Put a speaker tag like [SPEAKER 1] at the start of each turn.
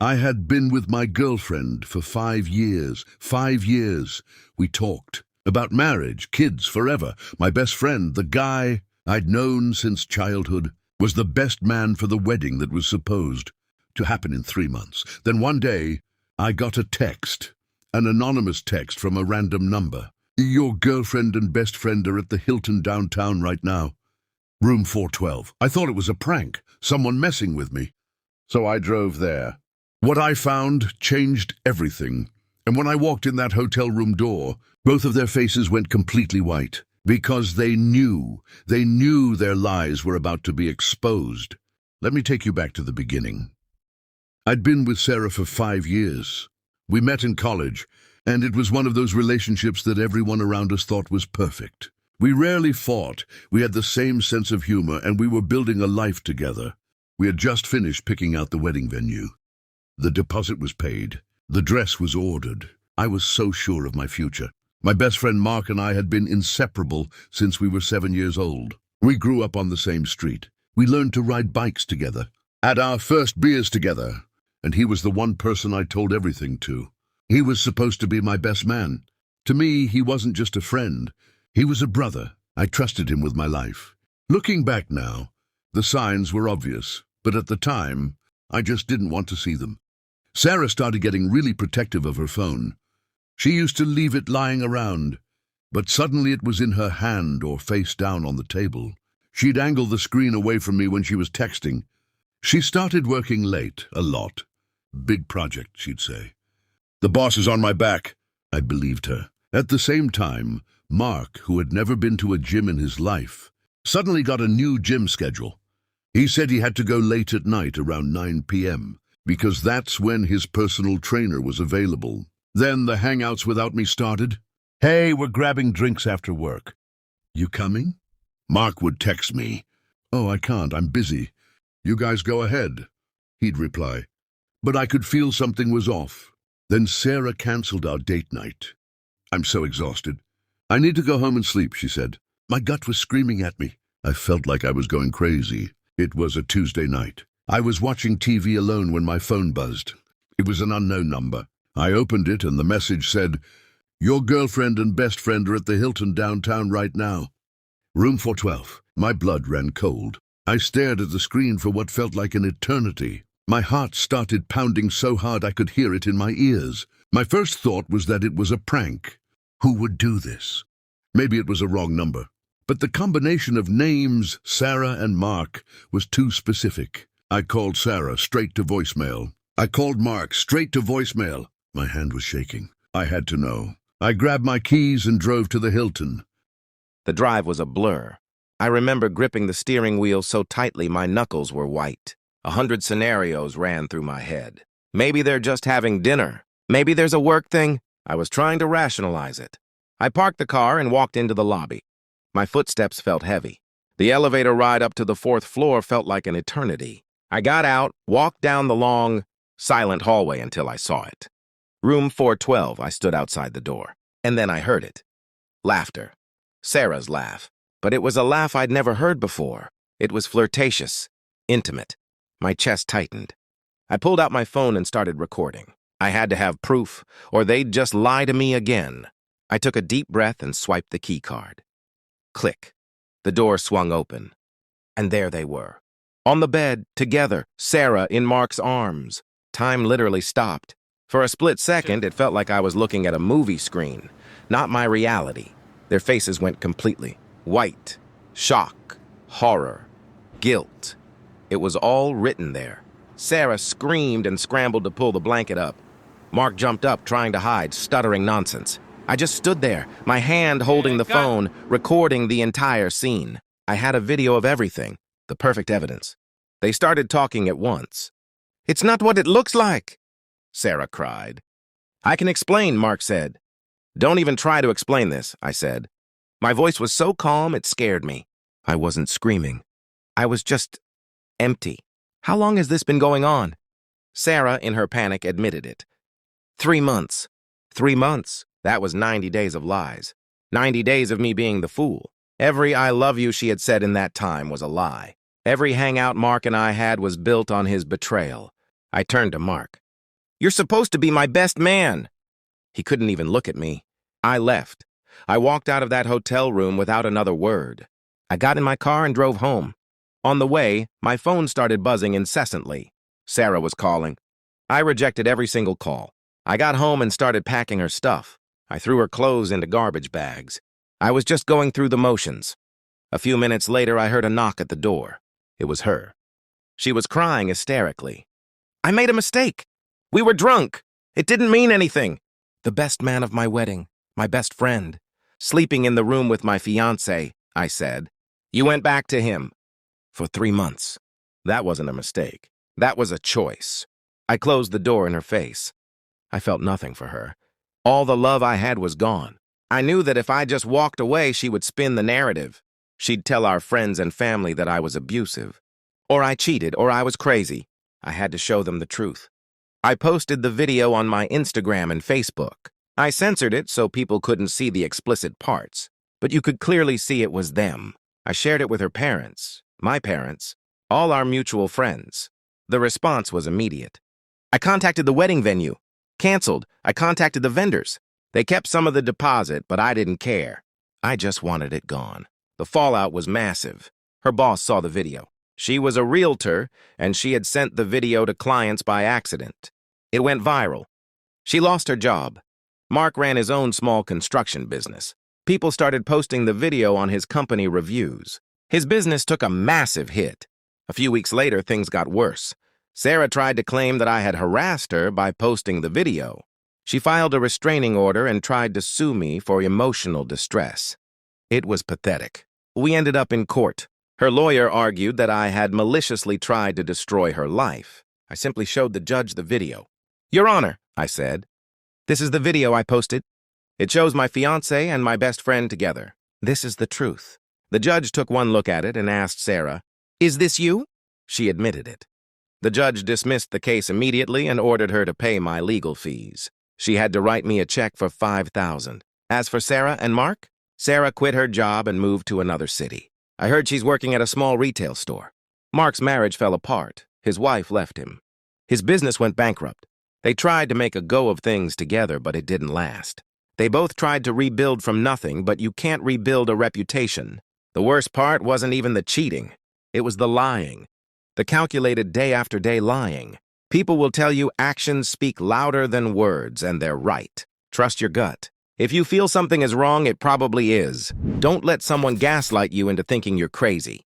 [SPEAKER 1] I had been with my girlfriend for 5 years. 5 years. We talked about marriage, kids, forever. My best friend, the guy I'd known since childhood, was the best man for the wedding that was supposed to happen in 3 months. Then one day, I got a text, an anonymous text from a random number. Your girlfriend and best friend are at the Hilton downtown right now. Room 412. I thought it was a prank, someone messing with me. So I drove there. What I found changed everything. And when I walked in that hotel room door, both of their faces went completely white. Because they knew their lies were about to be exposed. Let me take you back to the beginning. I'd been with Sarah for 5 years. We met in college, and it was one of those relationships that everyone around us thought was perfect. We rarely fought, we had the same sense of humor, and we were building a life together. We had just finished picking out the wedding venue. The deposit was paid. The dress was ordered. I was so sure of my future. My best friend Mark and I had been inseparable since we were 7 years old. We grew up on the same street. We learned to ride bikes together, had our first beers together, and he was the one person I told everything to. He was supposed to be my best man. To me, he wasn't just a friend. He was a brother. I trusted him with my life. Looking back now, the signs were obvious, but at the time, I just didn't want to see them. Sarah started getting really protective of her phone. She used to leave it lying around, but suddenly it was in her hand or face down on the table. She'd angle the screen away from me when she was texting. She started working late, a lot. Big project, she'd say. The boss is on my back. I believed her. At the same time, Mark, who had never been to a gym in his life, suddenly got a new gym schedule. He said he had to go late at night around 9 p.m. because that's when his personal trainer was available. Then the hangouts without me started. Hey, we're grabbing drinks after work. You coming? Mark would text me. Oh, I can't, I'm busy. You guys go ahead, he'd reply. But I could feel something was off. Then Sarah canceled our date night. I'm so exhausted. I need to go home and sleep, she said. My gut was screaming at me. I felt like I was going crazy. It was a Tuesday night. I was watching TV alone when my phone buzzed. It was an unknown number. I opened it and the message said, Your girlfriend and best friend are at the Hilton downtown right now. Room 412. My blood ran cold. I stared at the screen for what felt like an eternity. My heart started pounding so hard I could hear it in my ears. My first thought was that it was a prank. Who would do this? Maybe it was a wrong number. But the combination of names, Sarah and Mark, was too specific. I called Sarah straight to voicemail. I called Mark straight to voicemail. My hand was shaking. I had to know. I grabbed my keys and drove to the Hilton.
[SPEAKER 2] The drive was a blur. I remember gripping the steering wheel so tightly my knuckles were white. 100 scenarios ran through my head. Maybe they're just having dinner. Maybe there's a work thing. I was trying to rationalize it. I parked the car and walked into the lobby. My footsteps felt heavy. The elevator ride up to the 4th floor felt like an eternity. I got out, walked down the long, silent hallway until I saw it. Room 412, I stood outside the door. And then I heard it. Laughter. Sarah's laugh. But it was a laugh I'd never heard before. It was flirtatious, intimate. My chest tightened. I pulled out my phone and started recording. I had to have proof, or they'd just lie to me again. I took a deep breath and swiped the key card. Click. The door swung open. And there they were. On the bed, together, Sarah in Mark's arms. Time literally stopped. For a split second, it felt like I was looking at a movie screen, not my reality. Their faces went completely white. Shock, horror, guilt. It was all written there. Sarah screamed and scrambled to pull the blanket up. Mark jumped up, trying to hide, stuttering nonsense. I just stood there, my hand holding the phone, recording the entire scene. I had a video of everything, the perfect evidence. They started talking at once. It's not what it looks like, Sarah cried. I can explain, Mark said. Don't even try to explain this, I said. My voice was so calm it scared me. I wasn't screaming. I was just empty. How long has this been going on? Sarah, in her panic, admitted it. 3 months. 3 months. That was 90 days of lies. 90 days of me being the fool. Every I love you she had said in that time was a lie. Every hangout Mark and I had was built on his betrayal. I turned to Mark. You're supposed to be my best man. He couldn't even look at me. I left. I walked out of that hotel room without another word. I got in my car and drove home. On the way, my phone started buzzing incessantly. Sarah was calling. I rejected every single call. I got home and started packing her stuff. I threw her clothes into garbage bags. I was just going through the motions. A few minutes later, I heard a knock at the door. It was her. She was crying hysterically. I made a mistake. We were drunk. It didn't mean anything. The best man of my wedding, my best friend, sleeping in the room with my fiancé, I said. You went back to him. For 3 months. That wasn't a mistake. That was a choice. I closed the door in her face. I felt nothing for her. All the love I had was gone. I knew that if I just walked away, she would spin the narrative. She'd tell our friends and family that I was abusive. Or I cheated, or I was crazy. I had to show them the truth. I posted the video on my Instagram and Facebook. I censored it so people couldn't see the explicit parts, but you could clearly see it was them. I shared it with her parents, my parents, all our mutual friends. The response was immediate. I contacted the wedding venue. Canceled. I contacted the vendors. They kept some of the deposit, but I didn't care. I just wanted it gone. The fallout was massive. Her boss saw the video. She was a realtor, and she had sent the video to clients by accident. It went viral. She lost her job. Mark ran his own small construction business. People started posting the video on his company reviews. His business took a massive hit. A few weeks later, things got worse. Sarah tried to claim that I had harassed her by posting the video. She filed a restraining order and tried to sue me for emotional distress. It was pathetic. We ended up in court. Her lawyer argued that I had maliciously tried to destroy her life. I simply showed the judge the video. Your Honor, I said, this is the video I posted. It shows my fiancé and my best friend together. This is the truth. The judge took one look at it and asked Sarah, is this you? She admitted it. The judge dismissed the case immediately and ordered her to pay my legal fees. She had to write me a check for $5,000. As for Sarah and Mark, Sarah quit her job and moved to another city. I heard she's working at a small retail store. Mark's marriage fell apart. His wife left him. His business went bankrupt. They tried to make a go of things together, but it didn't last. They both tried to rebuild from nothing, but you can't rebuild a reputation. The worst part wasn't even the cheating. It was the lying. The calculated day after day lying. People will tell you actions speak louder than words, and they're right. Trust your gut. If you feel something is wrong, it probably is. Don't let someone gaslight you into thinking you're crazy.